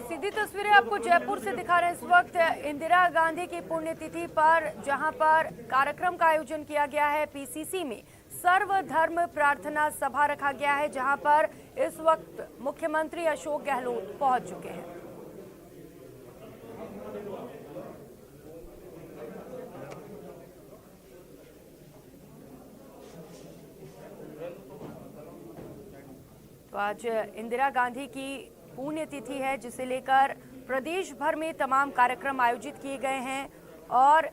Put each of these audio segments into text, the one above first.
सीधी तस्वीरें आपको जयपुर से दिखा रहे हैं इस वक्त इंदिरा गांधी की पुण्यतिथि पर, जहां पर कार्यक्रम का आयोजन किया गया है। पीसीसी में सर्वधर्म प्रार्थना सभा रखा गया है, जहां पर इस वक्त मुख्यमंत्री अशोक गहलोत पहुंच चुके हैं। तो आज इंदिरा गांधी की पुण्यतिथि है, जिसे लेकर प्रदेश भर में तमाम कार्यक्रम आयोजित किए गए हैं और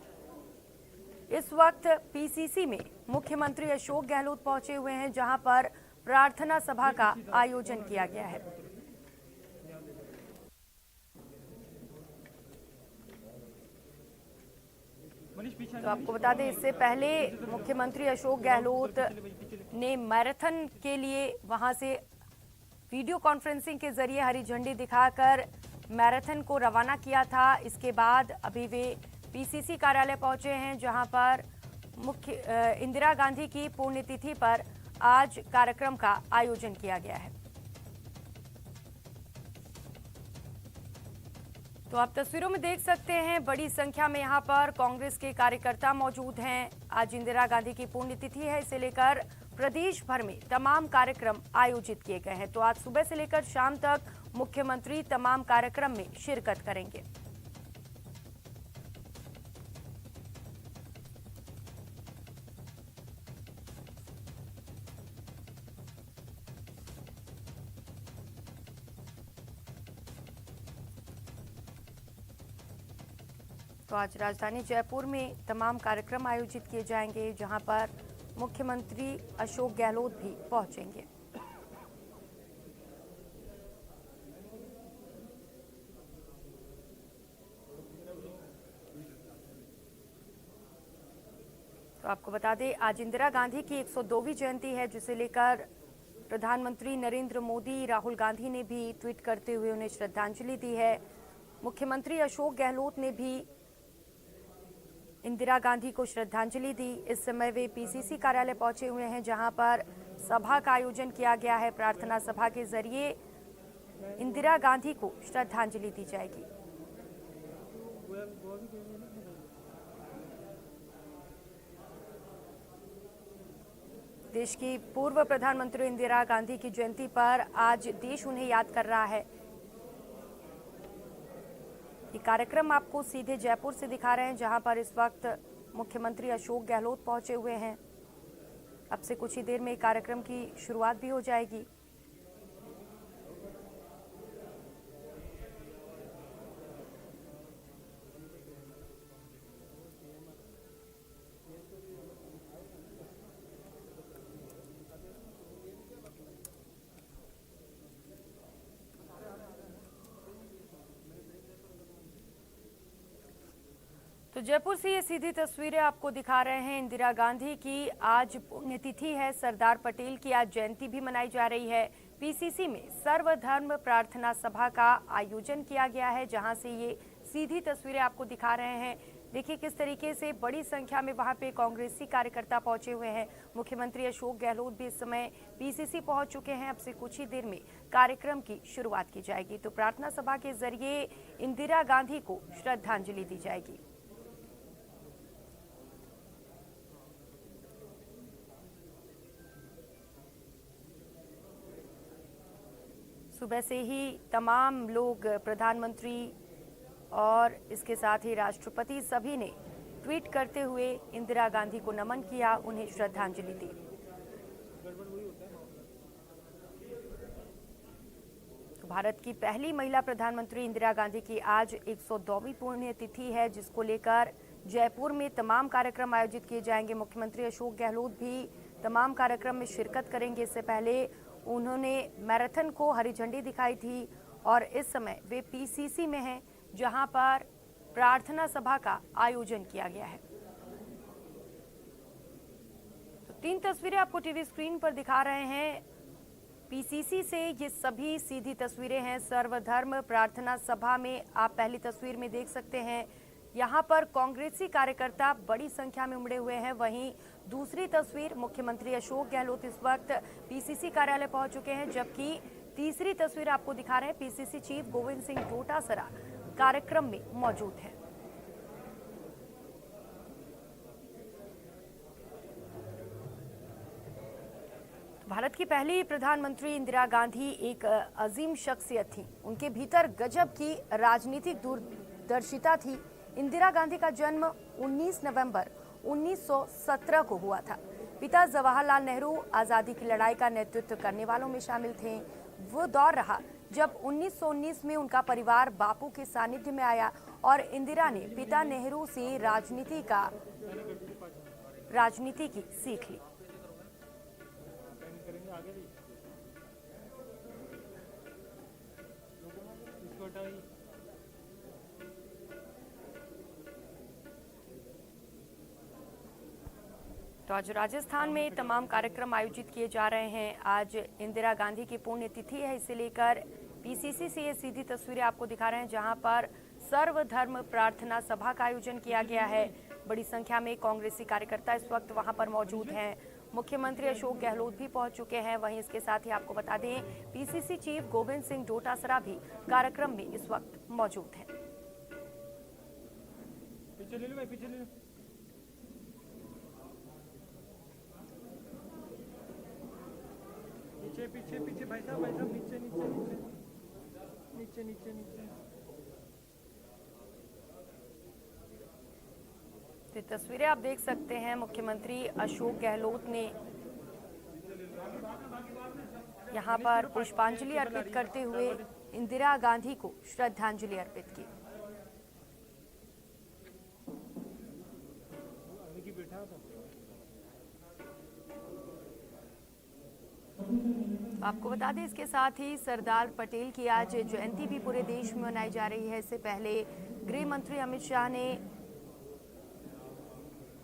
इस वक्त पीसीसी में मुख्यमंत्री अशोक गहलोत पहुंचे हुए हैं, जहां पर प्रार्थना सभा का आयोजन किया गया है। तो आपको बता दें, इससे पहले मुख्यमंत्री अशोक गहलोत ने मैराथन के लिए वहां से वीडियो कॉन्फ्रेंसिंग के जरिए हरी झंडी दिखाकर मैराथन को रवाना किया था। इसके बाद अभी वे पीसीसी कार्यालय पहुंचे हैं, जहां पर इंदिरा गांधी की पुण्यतिथि पर आज कार्यक्रम का आयोजन किया गया है। तो आप तस्वीरों में देख सकते हैं, बड़ी संख्या में यहां पर कांग्रेस के कार्यकर्ता मौजूद हैं। आज इंदिरा गांधी की पुण्यतिथि है, इसे लेकर प्रदेश भर में तमाम कार्यक्रम आयोजित किए गए हैं। तो आज सुबह से लेकर शाम तक मुख्यमंत्री तमाम कार्यक्रम में शिरकत करेंगे। तो आज राजधानी जयपुर में तमाम कार्यक्रम आयोजित किए जाएंगे, जहां पर मुख्यमंत्री अशोक गहलोत भी पहुंचेंगे। तो आपको बता दें, आज इंदिरा गांधी की 102वीं जयंती है, जिसे लेकर प्रधानमंत्री नरेंद्र मोदी, राहुल गांधी ने भी ट्वीट करते हुए उन्हें श्रद्धांजलि दी है। मुख्यमंत्री अशोक गहलोत ने भी इंदिरा गांधी को श्रद्धांजलि दी। इस समय वे पीसीसी कार्यालय पहुंचे हुए हैं, जहां पर सभा का आयोजन किया गया है। प्रार्थना सभा के जरिए इंदिरा गांधी को श्रद्धांजलि दी जाएगी। देश की पूर्व प्रधानमंत्री इंदिरा गांधी की जयंती पर आज देश उन्हें याद कर रहा है। ये कार्यक्रम आपको सीधे जयपुर से दिखा रहे हैं, जहां पर इस वक्त मुख्यमंत्री अशोक गहलोत पहुंचे हुए हैं। अब से कुछ ही देर में कार्यक्रम की शुरुआत भी हो जाएगी। तो जयपुर से ये सीधी तस्वीरें आपको दिखा रहे हैं इंदिरा गांधी की। आज पुण्यतिथि है, सरदार पटेल की आज जयंती भी मनाई जा रही है। पीसीसी में सर्वधर्म प्रार्थना सभा का आयोजन किया गया है, जहां से ये सीधी तस्वीरें आपको दिखा रहे हैं। देखिए किस तरीके से बड़ी संख्या में वहां पे कांग्रेसी कार्यकर्ता पहुंचे हुए हैं। मुख्यमंत्री अशोक गहलोत भी इस समय पीसीसी पहुंच चुके हैं। अब से कुछ ही देर में कार्यक्रम की शुरुआत की जाएगी। तो प्रार्थना सभा के जरिए इंदिरा गांधी को श्रद्धांजलि दी जाएगी। सुबह से ही तमाम लोग, प्रधानमंत्री और इसके साथ ही राष्ट्रपति, सभी ने ट्वीट करते हुए इंदिरा गांधी को नमन किया, उन्हें श्रद्धांजलि दी। तो भारत की पहली महिला प्रधानमंत्री इंदिरा गांधी की आज 102वीं पुण्यतिथि है, जिसको लेकर जयपुर में तमाम कार्यक्रम आयोजित किए जाएंगे। मुख्यमंत्री अशोक गहलोत भी तमाम कार्यक्रम में शिरकत करेंगे। इससे पहले उन्होंने मैराथन को हरी झंडी दिखाई थी और इस समय वे पीसीसी में हैं, जहां पर प्रार्थना सभा का आयोजन किया गया है। तो 3 तस्वीरें आपको टीवी स्क्रीन पर दिखा रहे हैं। पीसीसी से ये सभी सीधी तस्वीरें हैं सर्वधर्म प्रार्थना सभा में। आप पहली तस्वीर में देख सकते हैं, यहाँ पर कांग्रेसी कार्यकर्ता बड़ी संख्या में उमड़े हुए हैं। वहीं दूसरी तस्वीर, मुख्यमंत्री अशोक गहलोत इस वक्त पीसीसी कार्यालय पहुंच चुके हैं, जबकि तीसरी तस्वीर आपको दिखा रहे हैं पीसीसी चीफ गोविंद सिंह डोटासरा कार्यक्रम में मौजूद है। भारत की पहली प्रधानमंत्री इंदिरा गांधी एक अजीम शख्सियत थी। उनके भीतर गजब की राजनीतिक दूरदर्शिता थी। इंदिरा गांधी का जन्म 19 नवंबर 1917 को हुआ था। पिता जवाहरलाल नेहरू आज़ादी की लड़ाई का नेतृत्व करने वालों में शामिल थे। वो दौर रहा जब 1919 में उनका परिवार बापू के सानिध्य में आया और इंदिरा ने पिता नेहरू से राजनीति की सीख ली। तो आज राजस्थान में तमाम कार्यक्रम आयोजित किए जा रहे हैं। आज इंदिरा गांधी की पुण्यतिथि है, इसे लेकर पीसीसी से ये सीधी तस्वीरें आपको दिखा रहे हैं, जहां पर सर्वधर्म प्रार्थना सभा का आयोजन किया गया है। बड़ी संख्या में कांग्रेसी कार्यकर्ता इस वक्त वहां पर मौजूद हैं। मुख्यमंत्री अशोक गहलोत भी पहुंच चुके हैं। वहीं इसके साथ ही आपको बता दें, पीसीसी चीफ गोविंद सिंह डोटासरा भी कार्यक्रम में इस वक्त मौजूद हैं। पीछे पीछे भाई साहब नीचे नीचे नीचे नीचे नीचे नीचे। तो तस्वीरें आप देख सकते हैं, मुख्यमंत्री अशोक गहलोत ने यहां पर पुष्पांजलि अर्पित करते हुए इंदिरा गांधी को श्रद्धांजलि अर्पित की। आपको बता दें, इसके साथ ही सरदार पटेल की आज जयंती भी पूरे देश में मनाई जा रही है। इससे पहले गृह मंत्री अमित शाह ने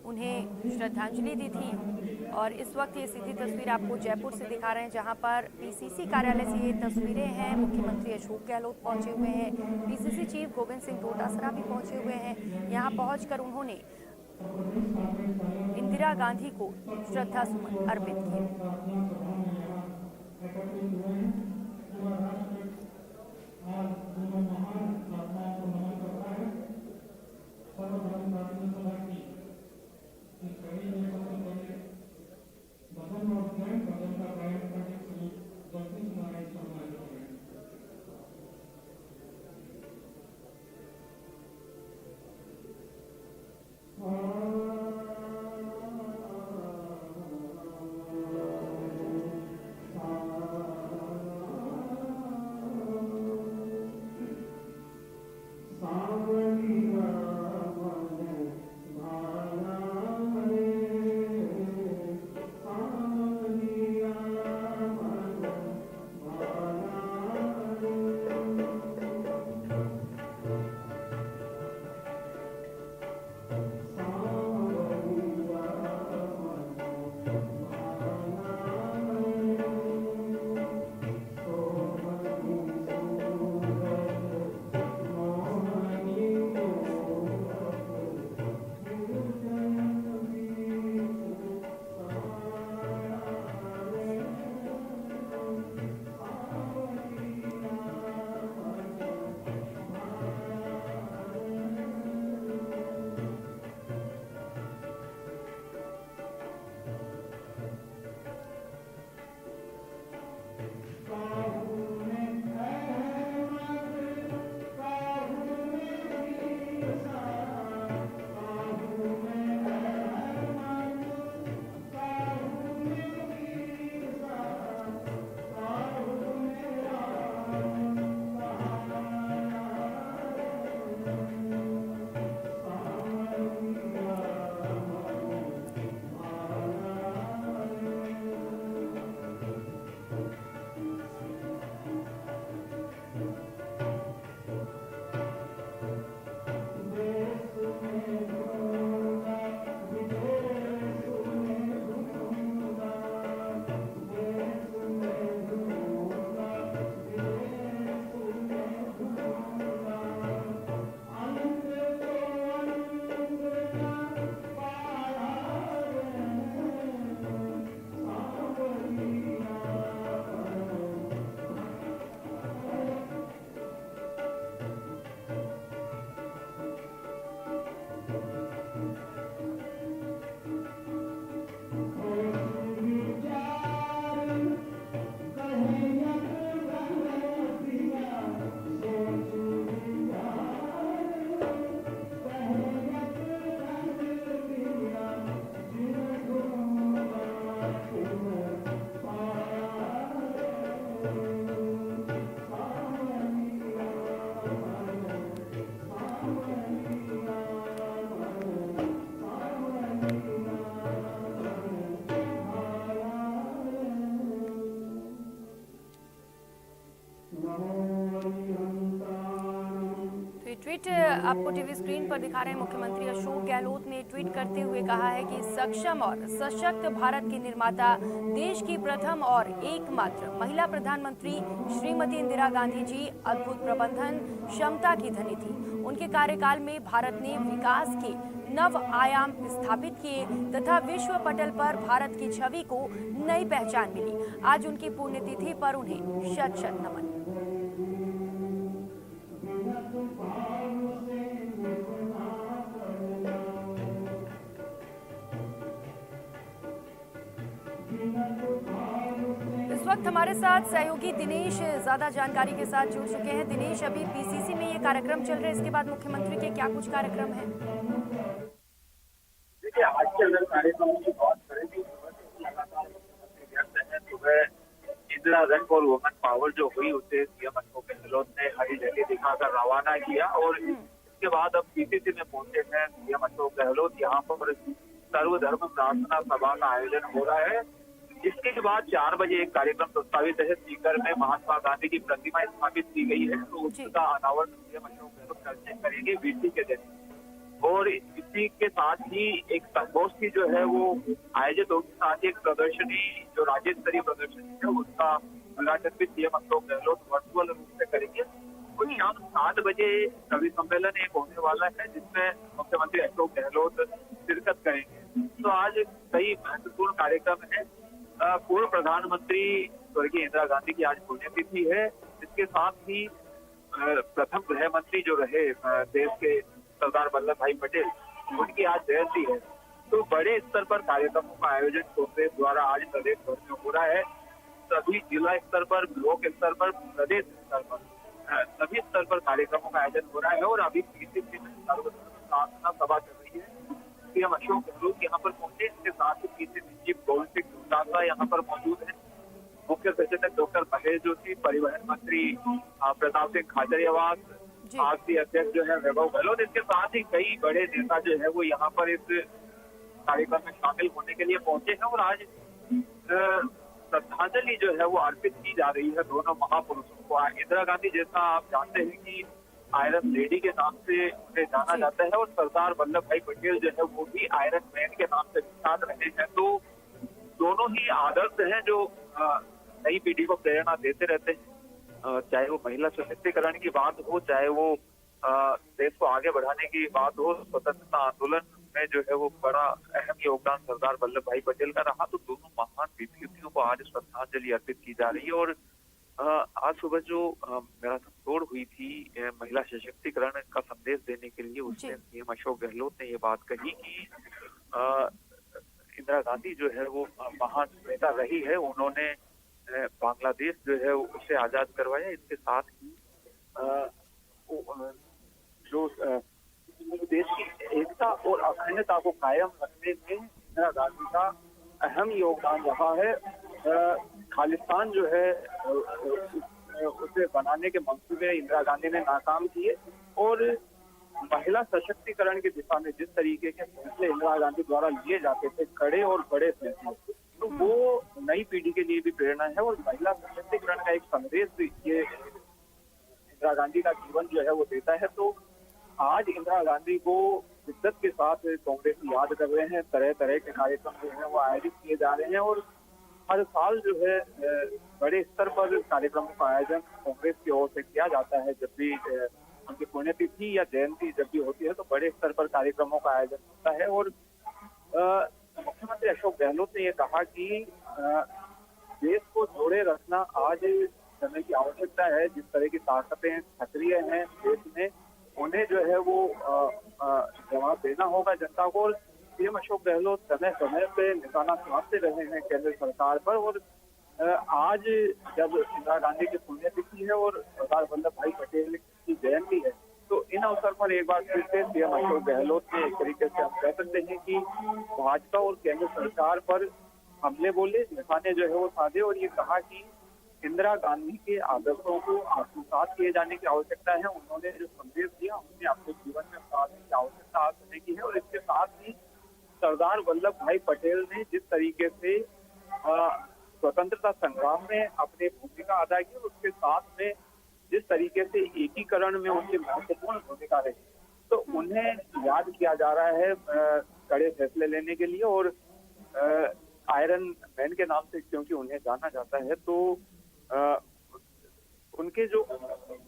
उन्हें श्रद्धांजलि दी थी। और इस वक्त ये सीधी तस्वीर आपको जयपुर से दिखा रहे हैं, जहां पर पीसीसी कार्यालय से ये तस्वीरें हैं। मुख्यमंत्री अशोक गहलोत पहुंचे हुए हैं, पीसीसी चीफ गोविंद सिंह डोटासरा भी पहुंचे हुए हैं। यहां पहुंचकर उन्होंने इंदिरा गांधी को श्रद्धा सुमन अर्पित किए। ट्वीट आपको टीवी स्क्रीन पर दिखा रहे हैं। मुख्यमंत्री अशोक गहलोत ने ट्वीट करते हुए कहा है कि सक्षम और सशक्त भारत की निर्माता, देश की प्रथम और एकमात्र महिला प्रधानमंत्री श्रीमती इंदिरा गांधी जी अद्भुत प्रबंधन क्षमता की धनी थी। उनके कार्यकाल में भारत ने विकास के नव आयाम स्थापित किए तथा विश्व पटल पर भारत की छवि को नई पहचान मिली। आज उनकी पुण्यतिथि पर उन्हें शत शत नमन। इस वक्त हमारे साथ सहयोगी दिनेश ज्यादा जानकारी के साथ जुड़ चुके हैं। दिनेश, अभी पीसीसी में ये कार्यक्रम चल रहे हैं, इसके बाद मुख्यमंत्री के क्या कुछ कार्यक्रम हैं? देखिए, आज के अगर कार्यक्रम की बात करें तो सुबह Indira run for women power जो हुई उसे सीएम अशोक गहलोत ने हरी झंडी दिखाकर रवाना किया और इसके बाद अब पीसीसी में पहुंचे हैं सीएम अशोक गहलोत। यहाँ पर सर्वधर्म प्रार्थना सभा का आयोजन हो रहा है। इसके बाद 4 बजे एक कार्यक्रम प्रस्तावित है। सीकर में महात्मा गांधी की प्रतिमा स्थापित की गई है, तो उसका अनावरण सीएम अशोक गहलोत करेंगे वीसी के दिन। और इसी के साथ ही एक संगोष्ठी जो है वो आयोजित होगी। साथ ही एक प्रदर्शनी, जो राज्य स्तरीय प्रदर्शनी है, उसका उद्घाटन भी सीएम अशोक गहलोत वर्चुअल रूप से करेंगे। और शाम 7 बजे कवि सम्मेलन एक होने वाला है जिसमें मुख्यमंत्री अशोक गहलोत शिरकत करेंगे। तो आज कई महत्वपूर्ण कार्यक्रम है। पूर्व प्रधानमंत्री स्वर्गीय इंदिरा गांधी की आज पुण्यतिथि है। इसके साथ ही प्रथम गृह मंत्री जो रहे देश के सरदार वल्लभ भाई पटेल, उनकी आज जयंती है। तो बड़े स्तर पर कार्यक्रमों का आयोजन कांग्रेस द्वारा आज प्रदेश भर में हो रहा है। सभी जिला स्तर पर, ब्लॉक स्तर पर, प्रदेश स्तर पर, सभी स्तर पर कार्यक्रमों का आयोजन हो रहा है। और अभी पीसीसी में सर्वधर्म प्रार्थना सभा चल रही है। सीएम अशोक गहलोत यहाँ पर पहुंचे। इसके साथ ही पीसीसी चीफ गोविंद सिंह डोटासरा यहाँ पर मौजूद है। मुख्य सचेतक डॉक्टर महेश जोशी, परिवहन मंत्री प्रताप सिंह खाचरियावास, आरसी अध्यक्ष जो है वैभव गहलोत, इसके साथ ही कई बड़े नेता जो है वो यहाँ पर इस कार्यक्रम में शामिल होने के लिए पहुंचे हैं। और आज श्रद्धांजलि जो है वो अर्पित की जा रही है दोनों महापुरुषों को। इंदिरा गांधी, जैसा आप जानते हैं कि आयरन लेडी के नाम से उन्हें जाना जाता है, और सरदार वल्लभ भाई पटेल जो है वो भी आयरन मैन के नाम से विख्यात रहे हैं। तो दोनों ही आदर्श हैं जो नई पीढ़ी को प्रेरणा देते रहते हैं। चाहे वो महिला सशक्तिकरण की बात हो, चाहे वो देश को आगे बढ़ाने की बात हो, स्वतंत्रता आंदोलन में जो है वो बड़ा अहम योगदान सरदार वल्लभ भाई पटेल का रहा। तो दोनों महान विभूतियों को आज श्रद्धांजलि अर्पित की जा रही है। और आज सुबह जो मैराथन दौड़ हुई थी महिला सशक्तिकरण का संदेश देने के लिए, उसमें सीएम अशोक गहलोत ने ये बात कही कि इंदिरा गांधी जो है वो महान नेता रही है। उन्होंने बांग्लादेश जो है उसे आजाद करवाया। इसके साथ ही जो देश की एकता और अखंडता को कायम रखने में इंदिरा गांधी का अहम योगदान रहा है। खालिस्तान जो है उसे बनाने के मंसूबे इंदिरा गांधी ने नाकाम किए। और महिला सशक्तिकरण की दिशा में जिस तरीके के फैसले इंदिरा गांधी द्वारा लिए जाते थे, कड़े और बड़े फैसले, तो वो नई पीढ़ी के लिए भी प्रेरणा है। और महिला सशक्तिकरण का एक संदेश ये इंदिरा गांधी का जीवन जो है वो देता है। तो आज इंदिरा गांधी को शिद्दत के साथ कांग्रेस याद कर रहे हैं। तरह तरह के कार्यक्रम जो है वो आयोजित किए जा रहे हैं। और हर साल जो है बड़े स्तर पर कार्यक्रमों का आयोजन कांग्रेस की ओर से किया जाता है। जब भी उनकी पुण्यतिथि या जयंती जब भी होती है तो बड़े स्तर पर कार्यक्रमों का आयोजन होता है। और मुख्यमंत्री अशोक गहलोत ने ये कहा कि देश को जोड़े रखना आज समय की आवश्यकता है। जिस तरह की ताकतें सक्रिय हैं देश में, उन्हें जो है वो जवाब देना होगा जनता को। और सीएम अशोक गहलोत समय समय पे निशाना साधते रहे हैं केंद्र सरकार पर। और आज जब इंदिरा गांधी की पुण्यतिथि है और सरदार वल्लभ भाई पटेल की जयंती है, तो इन अवसर पर एक बार फिर से सीएम अशोक गहलोत ने एक तरीके से हम कह सकते हैं कि भाजपा और केंद्र सरकार पर हमले बोले, निशाने जो है वो साधे। और ये कहा कि इंदिरा गांधी के आदर्शों को आत्मसात किए जाने की आवश्यकता है। उन्होंने जो संदेश दिया उन्हें अपने जीवन में उतारने की आवश्यकता आज समय की है। और इसके साथ ही सरदार वल्लभ भाई पटेल ने जिस तरीके से स्वतंत्रता संग्राम में अपनी भूमिका अदा की, उसके साथ में जिस तरीके से एकीकरण में उनकी महत्वपूर्ण भूमिका रही, तो उन्हें याद किया जा रहा है कड़े फैसले लेने के लिए। और आयरन मैन के नाम से क्योंकि उन्हें जाना जाता है, तो उनके जो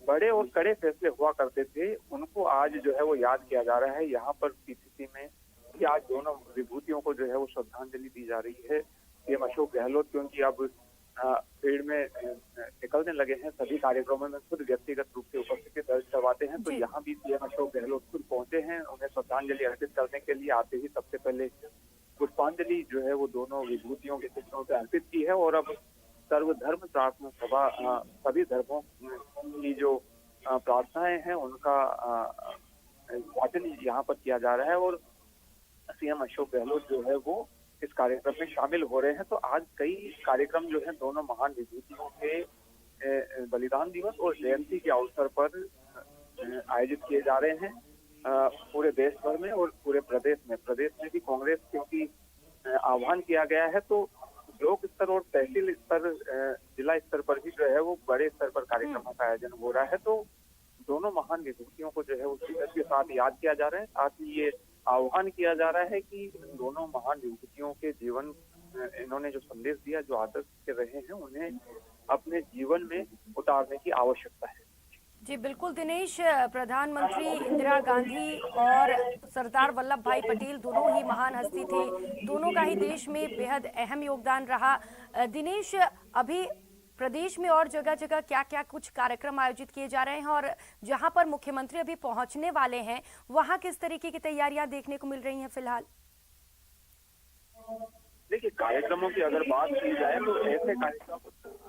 बड़े और कड़े फैसले हुआ करते थे उनको आज जो है वो याद किया जा रहा है। यहाँ पर पीसीसी में कि आज दोनों विभूतियों को जो है वो श्रद्धांजलि दी जा रही है। सीएम अशोक गहलोत क्योंकि अब फील्ड में निकलने लगे हैं, सभी कार्यक्रमों में खुद व्यक्तिगत रूप से उपस्थिति दर्ज करवाते हैं, तो यहाँ भी सीएम अशोक गहलोत खुद पहुंचे हैं। उन्हें श्रद्धांजलि अर्पित करने के लिए आते ही सबसे पहले पुष्पांजलि जो है वो दोनों विभूतियों के चित्रों पर अर्पित की है। और अब सर्वधर्म प्रार्थना सभा, सभी धर्मों की जो प्रार्थनाएं हैं उनका वाचन यहाँ पर किया जा रहा है। और सीएम अशोक गहलोत जो है वो इस कार्यक्रम में शामिल हो रहे हैं। तो आज कई कार्यक्रम जो है दोनों महान विभूतियों के बलिदान दिवस और जयंती के अवसर पर आयोजित किए जा रहे हैं पूरे देश भर में और पूरे प्रदेश में भी कांग्रेस क्योंकि आह्वान किया गया है, तो ब्लॉक स्तर और तहसील स्तर, जिला स्तर पर भी जो है वो बड़े स्तर पर कार्यक्रमों का आयोजन हो रहा है। तो दोनों महान विभूतियों को जो है वो शिद्दत के साथ याद किया जा रहा है। साथ ही ये आह्वान किया जा रहा है कि दोनों महान विभूतियों के जीवन, इन्होंने जो संदेश दिया, जो आदर्श के रहे हैं, उन्हें अपने जीवन में उतारने की आवश्यकता है। जी बिल्कुल दिनेश, प्रधानमंत्री इंदिरा गांधी और सरदार वल्लभ भाई पटेल दोनों ही महान हस्ती थे, दोनों का ही देश में बेहद अहम योगदान रहा। दिनेश, अभी प्रदेश में और जगह जगह क्या क्या कुछ कार्यक्रम आयोजित किए जा रहे हैं और जहां पर मुख्यमंत्री अभी पहुंचने वाले हैं वहां किस तरीके की तैयारियां देखने को मिल रही हैं फिलहाल? देखिए, कार्यक्रमों की अगर बात की जाए तो ऐसे कार्यक्रम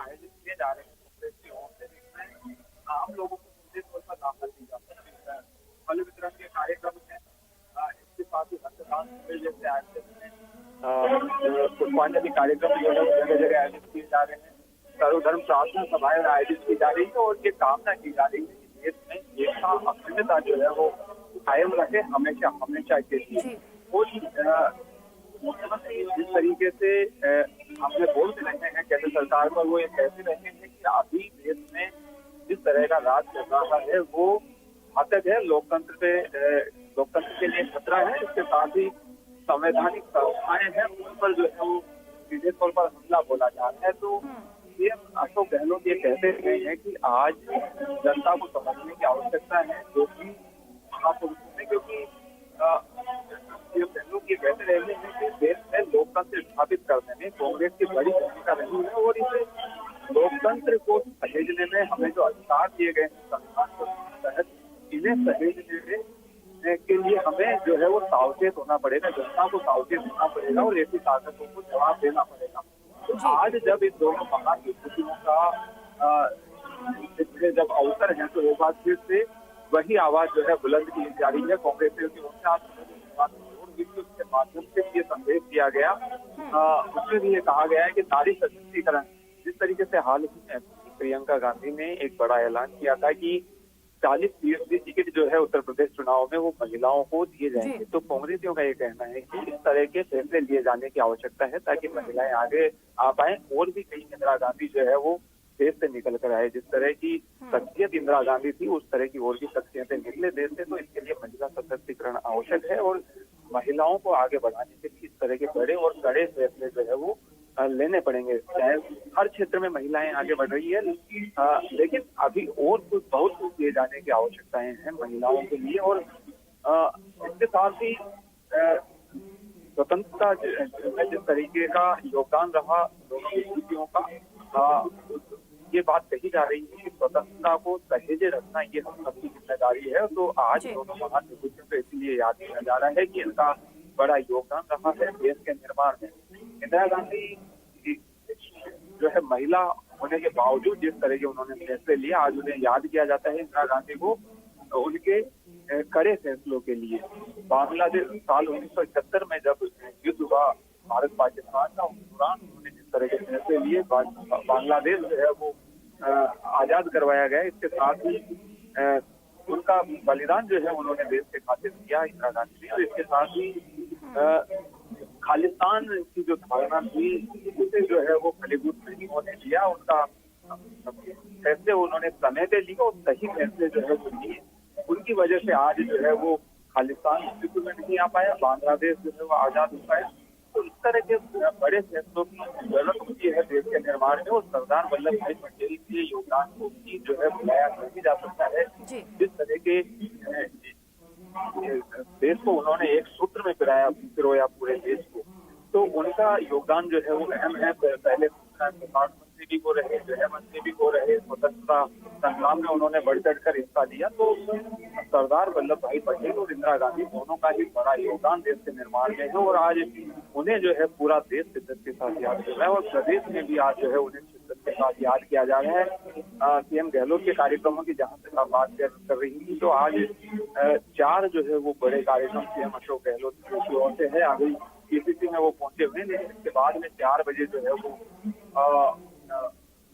आयोजित किए जा रहे हैं आम लोगों को फल वितरण के कार्यक्रम है, इसके साथ ही रक्तदान जैसे आयोजित पुष्पांजलि कार्यक्रम जो है जगह जगह आयोजित किए जा रहे हैं। सर्वधर्म प्रार्थना सभाएं आयोजित की जा रही है और ये कामना की जा रही है कि देश में एकता अखंडता जो है वो कायम रहे हमेशा हमेशा के लिए। और मुख्यमंत्री जिस तरीके से हमने बोलते रहे हैं केंद्र सरकार पर, वो ये कहते रहे हैं कि अभी देश में जिस तरह का राज चल रहा है वो घातक है, लोकतंत्र के लिए खतरा है। इसके साथ ही संवैधानिक संस्थाएं हैं उन पर जो है वो सीधे तौर पर हमला बोला जा रहा है। तो सीएम अशोक गहलोत ये कहते रहे हैं कि आज जनता को समझने की आवश्यकता है, जो कि महापुरुषों ने, क्योंकि सीएम गहलोत ये कहते रहे हैं कि देश में लोकतंत्र स्थापित करने में कांग्रेस की बड़ी भूमिका रही है और इसे लोकतंत्र को सहेजने में हमें जो अधिकार दिए गए हैं संविधान के तहत, इन्हें सहेजने के लिए हमें जो है वो सावचेत होना पड़ेगा, जनता को सावचेत होना पड़ेगा और ऐसी ताकतों को जवाब देना पड़ेगा। तो आज जब इन दोनों महान विभूतियों का जब अवसर है तो एक बार फिर से वही आवाज जो है बुलंद की जा रही है कांग्रेसियों की ओर से। उसके माध्यम से ये संदेश दिया गया, उसमें भी ये कहा गया है कि नारी सशक्तिकरण, जिस तरीके से हाल ही में प्रियंका गांधी ने एक बड़ा ऐलान किया था कि 40% टिकट जो है उत्तर प्रदेश चुनाव में वो महिलाओं को दिए जाएंगे, तो कांग्रेसियों का ये कहना है कि इस तरह के फैसले लिए जाने की आवश्यकता है ताकि महिलाएं आगे आ पाए और भी कई इंदिरा गांधी जो है वो देश से निकल कर आए। जिस तरह की शख्सियत इंदिरा गांधी थी उस तरह की और भी शख्सियतें निकले देश से, तो इसके लिए महिला सशक्तिकरण आवश्यक है और महिलाओं को आगे बढ़ाने के लिए इस तरह के बड़े और कड़े फैसले जो है वो लेने पड़ेंगे। चाहे हर क्षेत्र में महिलाएं आगे बढ़ रही है, लेकिन अभी और कुछ बहुत कुछ किए जाने की आवश्यकताएं हैं महिलाओं के लिए। और इसके साथ ही स्वतंत्रता में जिस तरीके का योगदान रहा दोनों विभूतियों का, ये बात कही जा रही है कि स्वतंत्रता को सहेजे रखना ये हम सबकी जिम्मेदारी है। तो आज दोनों महान विभूतियों को इसलिए याद किया जा रहा है कि इनका बड़ा योगदान रहा है देश के निर्माण में। इंदिरा गांधी जो है महिला होने के बावजूद जिस तरह के उन्होंने फैसले लिए, आज उन्हें याद किया जाता है इंदिरा गांधी को उनके कड़े फैसलों के लिए। बांग्लादेश साल 1971 में जब युद्ध हुआ भारत पाकिस्तान का, उस दौरान उन्होंने जिस तरह के फैसले लिए बांग्लादेश जो है वो आजाद करवाया गया। इसके साथ ही उनका बलिदान जो है उन्होंने देश के खातिर दिया इंदिरा गांधी ने, और इसके साथ ही खालिस्तान की जो धारणा थी उसे जो है वो फलीभूत नहीं होने दिया। उनका फैसले उन्होंने समय पे लिए और सही फैसले जो है वो लिए। उनकी वजह से आज जो है वो खालिस्तान अस्तित्व में नहीं आ पाया, बांग्लादेश जो है वो आजाद हो पाया। तो इस तरह के बड़े फैसलों की जरूरत होती है देश के निर्माण में, और सरदार वल्लभ भाई पटेल के योगदान को भी जो है भुलाया नहीं जा सकता है। जिस तरह के देश को उन्होंने एक सूत्र में पिरोया पूरे देश को, तो उनका योगदान जो है वो अहम है। पहले प्रधानमंत्री भी को रहे, गृह मंत्री भी को रहे, स्वतंत्रता संग्राम में उन्होंने बढ़ चढ़ कर हिस्सा लिया। तो सरदार वल्लभ भाई पटेल और इंदिरा गांधी दोनों का ही बड़ा योगदान देश के निर्माण में है, और आज उन्हें जो है पूरा देश शिद्दत के साथ याद कर रहा है, और प्रदेश में भी आज जो है उन्हें शिद्दत के साथ याद किया जा रहा है। सीएम गहलोत के कार्यक्रमों की जहां तक आप बात कर रही थी, तो आज 4 जो है वो बड़े कार्यक्रम सीएम अशोक गहलोत की ओर से है। अभी पीसीसी में वो पहुंचे हुए हैं, लेकिन इसके बाद में 4 बजे जो है वो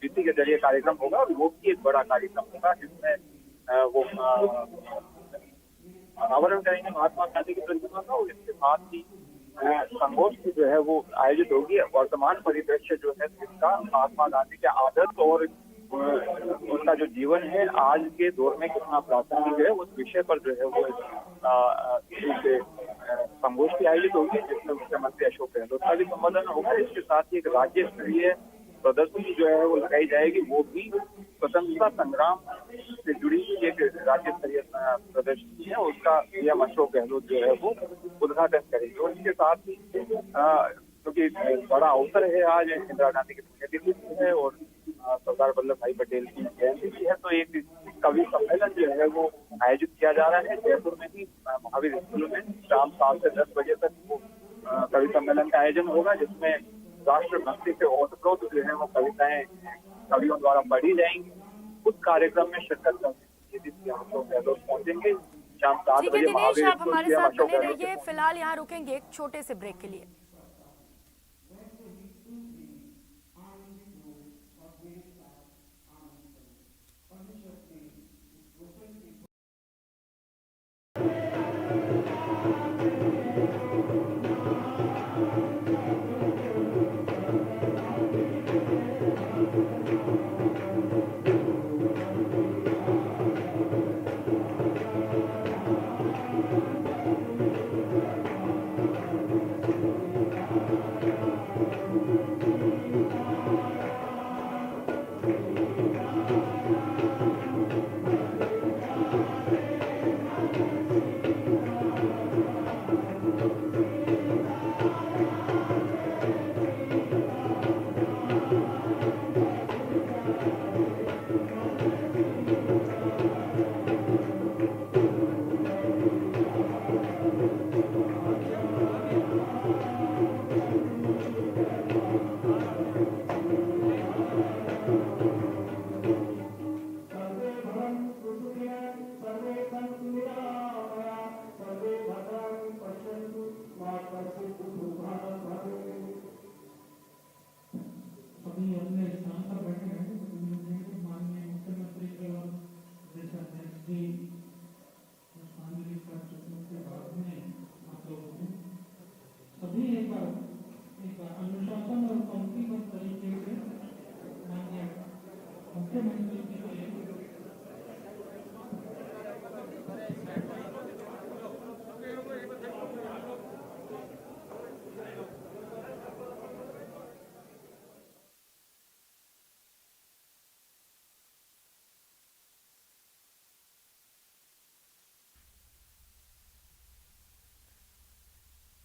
पीसी के जरिए कार्यक्रम होगा, और वो भी एक बड़ा कार्यक्रम होगा जिसमें वो अनावरण करेंगे महात्मा गांधी की प्रतिमा का, और इसके साथ ही संगोष्ठी जो है वो आयोजित होगी। वर्तमान परिदृश्य जो है जिसका महात्मा गांधी के आदर्श और उनका जो जीवन है आज के दौर में कितना प्रासंगिक है, उस विषय पर जो है वो संगोष्ठी आयोजित होगी, जिसमें मुख्यमंत्री अशोक गहलोत का भी संबोधन होगा। इसके साथ ही एक राज्य स्तरीय प्रदर्शनी जो है वो लगाई जाएगी, वो भी स्वतंत्रता संग्राम से जुड़ी हुई एक राज्य स्तरीय प्रदर्शनी है, उसका सीएम अशोक गहलोत जो है वो उद्घाटन करेंगे। और इसके साथ ही क्योंकि बड़ा अवसर है, आज इंदिरा गांधी की पुण्यतिथि है और सरदार वल्लभ भाई पटेल की जयंती भी है, तो एक कवि सम्मेलन जो है वो आयोजित किया जा रहा है जयपुर में ही महावीर स्कूल में। शाम 7 से 10 बजे तक वो कवि सम्मेलन का आयोजन होगा, जिसमें राष्ट्रभक्ति से ओतप्रोत जो है वो कविताएं कवियों द्वारा पढ़ी जाएंगी। उस कार्यक्रम में शिरकत करने के लिए अशोक गहलोत पहुंचेंगे शाम 7 बजे दिनेश, आप हमारे साथ अशोक बने गहलोत। रहिए। फिलहाल यहाँ रुकेंगे एक छोटे से ब्रेक के लिए। अभी अपने स्थान पर बैठे हैं, माननीय मुख्यमंत्री के और प्रदेश अध्यक्ष जी पुष्पांजलि कर चुके के बाद में आप लोगों ने सभी एक अनुशासन और पंक्तिबद्ध तरीके से माननीय मुख्यमंत्री के लिए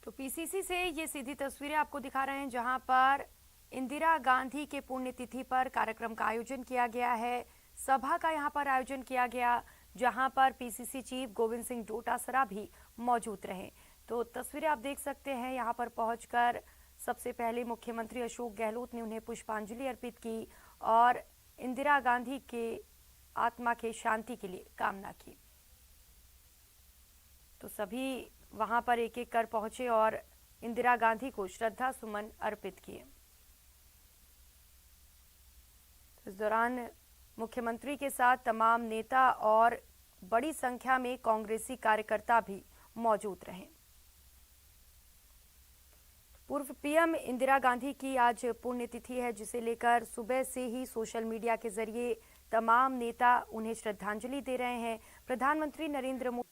तो पीसीसी से ये सीधी तस्वीरें आपको दिखा रहे हैं, जहां पर इंदिरा गांधी के पुण्यतिथि पर कार्यक्रम का आयोजन किया गया है। सभा का यहां पर आयोजन किया गया, जहां पर पीसीसी चीफ गोविंद सिंह डोटासरा भी मौजूद रहे। तो तस्वीरें आप देख सकते हैं, यहां पर पहुंचकर सबसे पहले मुख्यमंत्री अशोक गहलोत ने उन्हें पुष्पांजलि अर्पित की और इंदिरा गांधी के आत्मा के शांति के लिए कामना की। तो सभी वहां पर एक एक कर पहुंचे और इंदिरा गांधी को श्रद्धा सुमन अर्पित किए। इस दौरान मुख्यमंत्री के साथ तमाम नेता और बड़ी संख्या में कांग्रेसी कार्यकर्ता भी मौजूद रहे। पूर्व पीएम इंदिरा गांधी की आज पुण्यतिथि है, जिसे लेकर सुबह से ही सोशल मीडिया के जरिए तमाम नेता उन्हें श्रद्धांजलि दे रहे हैं। प्रधानमंत्री नरेंद्र मोदी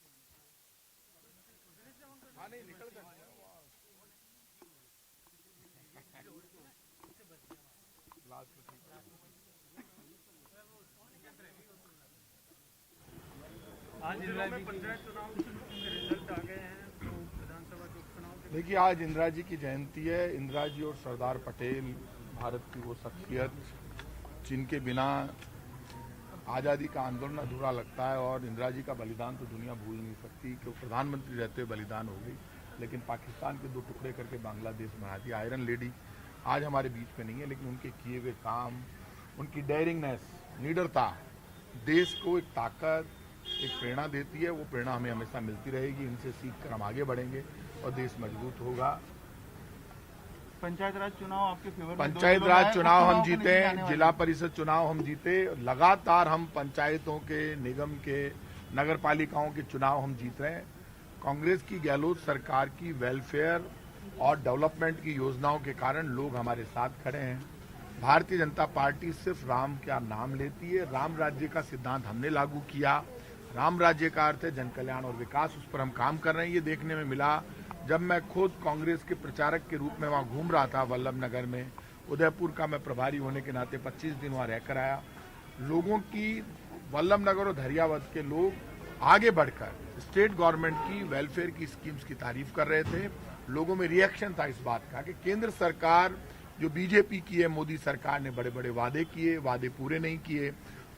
आज इंदिरा जी पंचायत चुनाव के रिजल्ट आ गए हैं, तो विधानसभा के उपचुनाव। देखिए, आज इंदिरा जी की जयंती है। इंदिरा जी और सरदार पटेल भारत की वो शख्सियत जिनके बिना आज़ादी का आंदोलन अधूरा लगता है, और इंदिरा जी का बलिदान तो दुनिया भूल नहीं सकती कि वो प्रधानमंत्री रहते हुए बलिदान हो गई, लेकिन पाकिस्तान के 2 टुकड़े करके बांग्लादेश बना दिया। आयरन लेडी आज हमारे बीच में नहीं है, लेकिन उनके किए हुए काम, उनकी डेयरिंगनेस, निडरता देश को एक ताकत, एक प्रेरणा देती है। वो प्रेरणा हमें हमेशा मिलती रहेगी। इनसे सीख कर हम आगे बढ़ेंगे और देश मजबूत होगा। पंचायत राज चुनाव आपके फेवर में? पंचायत राज चुनाव हम जीते, जिला परिषद चुनाव हम जीते, लगातार हम पंचायतों के, निगम के, नगर पालिकाओं के चुनाव हम जीत रहे हैं। कांग्रेस की गहलोत सरकार की वेलफेयर और डेवलपमेंट की योजनाओं के कारण लोग हमारे साथ खड़े हैं। भारतीय जनता पार्टी सिर्फ राम का नाम लेती है। राम राज्य का सिद्धांत हमने लागू किया। राम राज्य का अर्थ है जन कल्याण और विकास, उस पर हम काम कर रहे हैं। ये देखने में मिला जब मैं खुद कांग्रेस के प्रचारक के रूप में वहां घूम रहा था वल्लभ नगर में। उदयपुर का मैं प्रभारी होने के नाते 25 दिन वहां रहकर आया। लोगों की, वल्लभ नगर और धरियावद के लोग आगे बढ़कर स्टेट गवर्नमेंट की वेलफेयर की स्कीम्स की तारीफ कर रहे थे। लोगों में रिएक्शन था इस बात का कि केंद्र सरकार जो बीजेपी की है, मोदी सरकार ने बड़े बड़े वादे किए, वादे पूरे नहीं किए।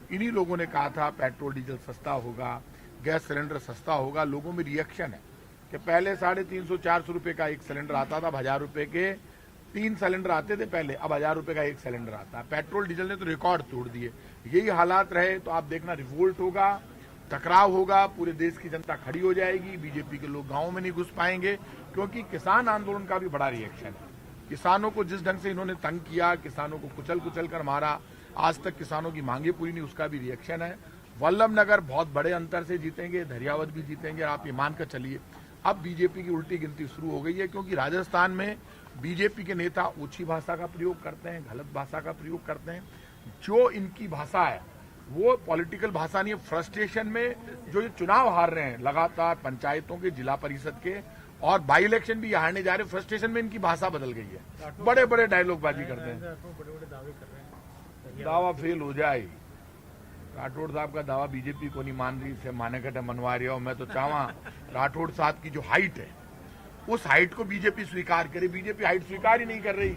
इन्हीं लोगों ने कहा था पेट्रोल डीजल सस्ता होगा, गैस सिलेंडर सस्ता होगा। लोगों में रिएक्शन है कि पहले 350-400 रुपए का एक सिलेंडर आता था, अब 1000 रुपए के 3 सिलेंडर आते थे पहले, अब 1000 रुपए का एक सिलेंडर आता है। पेट्रोल डीजल ने तो रिकॉर्ड तोड़ दिए। यही हालात रहे तो आप देखना रिवोल्ट होगा, टकराव होगा, पूरे देश की जनता खड़ी हो जाएगी। बीजेपी के लोग गाँव में नहीं घुस पाएंगे, क्योंकि किसान आंदोलन का भी बड़ा रिएक्शन है। किसानों को जिस ढंग से इन्होंने तंग किया, किसानों को कुचल कर मारा, आज तक किसानों की मांगे पूरी नहीं, उसका भी रिएक्शन है। वल्लभ नगर बहुत बड़े अंतर से जीतेंगे, धरियावद भी जीतेंगे। आप ये मानकर चलिए अब बीजेपी की उल्टी गिनती शुरू हो गई है, क्योंकि राजस्थान में बीजेपी के नेता ओछी भाषा का प्रयोग करते हैं, गलत भाषा का प्रयोग करते हैं। जो इनकी भाषा है वो पॉलिटिकल भाषा नहीं है। फ्रस्ट्रेशन में जो ये चुनाव हार रहे हैं लगातार, पंचायतों के, जिला परिषद के, और बाई इलेक्शन भी हारने जा रहे हैं, फ्रस्ट्रेशन में इनकी भाषा बदल गई है। बड़े बड़े डायलॉगबाजी करते हैं, दावा फेल हो जाए। राठौड़ साहब का दावा बीजेपी को नहीं मान रही, इसे माने कटे मनवा रही हो। मैं तो चाहवा राठौड़ साहब की जो हाइट है, उस हाइट को बीजेपी स्वीकार करे। बीजेपी हाइट स्वीकार ही नहीं कर रही।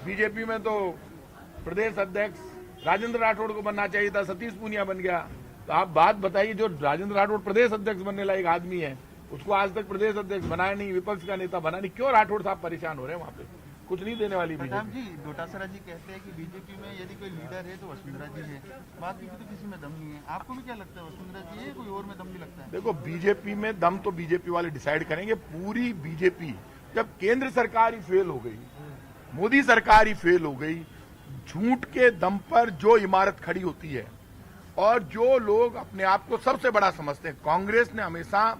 बीजेपी में तो प्रदेश अध्यक्ष राजेंद्र राठौड़ को बनना चाहिए था, सतीश पूनिया बन गया। तो आप बात बताइए, जो राजेंद्र राठौड़ प्रदेश अध्यक्ष बनने लायक आदमी है, उसको आज तक प्रदेश अध्यक्ष बनाया नहीं, विपक्ष का नेता बना नहीं। क्यों राठौड़ साहब परेशान हो रहे हैं? वहां पे कुछ नहीं देने वाली बीजेपी। जी, डोटासरा जी कहते हैं कि बीजेपी में यदि कोई लीडर है तो वसुंधरा जी है, बाकी तो किसी में दम नहीं है। आपको भी क्या लगता है, वसुंधरा जी है, कोई और में दम नहीं लगता है? देखो, बीजेपी में दम तो बीजेपी वाले डिसाइड करेंगे। पूरी बीजेपी, जब केंद्र सरकार ही फेल हो गई, मोदी सरकार ही फेल हो गई, झूठ के दम पर जो इमारत खड़ी होती है, और जो लोग अपने आप को सबसे बड़ा समझते हैं, कांग्रेस ने हमेशा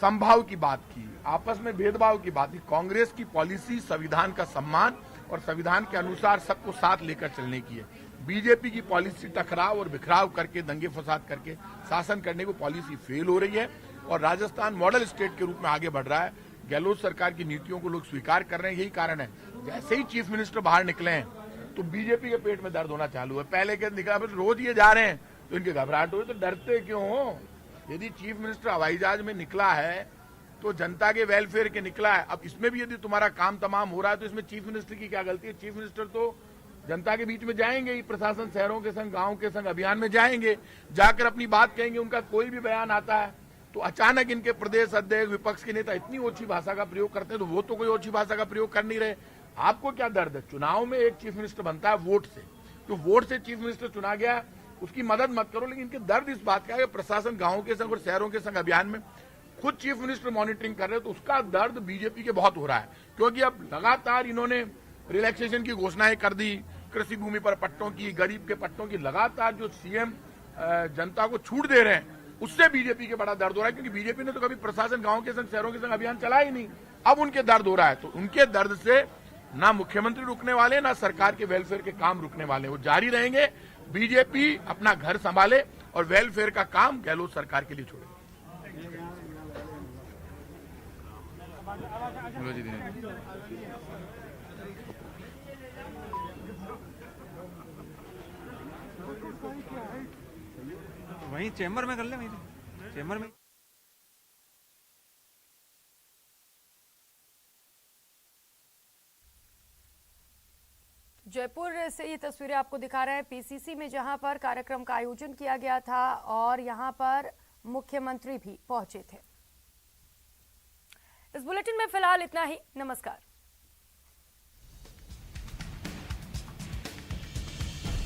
समभाव की बात की, आपस में भेदभाव की बात की। कांग्रेस की पॉलिसी संविधान का सम्मान और संविधान के अनुसार सबको साथ लेकर चलने की है। बीजेपी की पॉलिसी टकराव और बिखराव करके, दंगे फसाद करके शासन करने को पॉलिसी फेल हो रही है, और राजस्थान मॉडल स्टेट के रूप में आगे बढ़ रहा है। गहलोत सरकार की नीतियों को लोग स्वीकार कर रहे हैं। यही कारण है, जैसे ही चीफ मिनिस्टर बाहर निकले हैं तो बीजेपी के पेट में दर्द होना चालू है। पहले के निकला, रोज ये जा रहे हैं तो इनके घबराहट हो, तो डरते क्यों हो? यदि चीफ मिनिस्टर हवाई जहाज में निकला है तो जनता के वेलफेयर के निकला है। अब इसमें भी यदि तुम्हारा काम तमाम हो रहा है तो इसमें चीफ मिनिस्टर की क्या गलती है? चीफ मिनिस्टर तो जनता के बीच में जाएंगे ही, प्रशासन, शहरों के संग, गांव के संग अभियान में जाएंगे, जाकर अपनी बात कहेंगे। उनका कोई भी बयान आता है तो अचानक इनके प्रदेश अध्यक्ष, विपक्ष के नेता इतनी ओछी भाषा का प्रयोग करते हैं, तो वो तो कोई ओछी भाषा का प्रयोग कर नहीं रहे। आपको क्या दर्द है? चुनाव में एक चीफ मिनिस्टर बनता है वोट से, तो वोट से चीफ मिनिस्टर चुना गया, उसकी मदद मत करो। लेकिन इनके दर्द इस बात का है, प्रशासन गांवों के संग और शहरों के संग अभियान में खुद चीफ मिनिस्टर मॉनिटरिंग कर रहे हैं, तो उसका दर्द बीजेपी के बहुत हो रहा है। क्योंकि अब लगातार इन्होंने रिलैक्सेशन की घोषणाएं कर दी, कृषि भूमि पर पट्टों की, गरीब के पट्टों की लगातार जो सीएम जनता को छूट दे रहे हैं, उससे बीजेपी के बड़ा दर्द हो रहा है, क्योंकि बीजेपी ने तो कभी प्रशासन गांव के संग, शहरों के संग अभियान चलाया ही नहीं। अब उनके दर्द हो रहा है, तो उनके दर्द से ना मुख्यमंत्री रुकने वाले, ना सरकार के वेलफेयर के काम रुकने वाले, वो जारी रहेंगे। बीजेपी अपना घर संभाले और वेलफेयर का काम गहलोत सरकार के लिए छोड़े। वहीं चेंबर में कर ले, वहीं चेंबर में। जयपुर से ये तस्वीरें आपको दिखा रहे हैं पीसीसी में, जहां पर कार्यक्रम का आयोजन किया गया था और यहां पर मुख्यमंत्री भी पहुंचे थे। इस बुलेटिन में फिलहाल इतना ही। नमस्कार।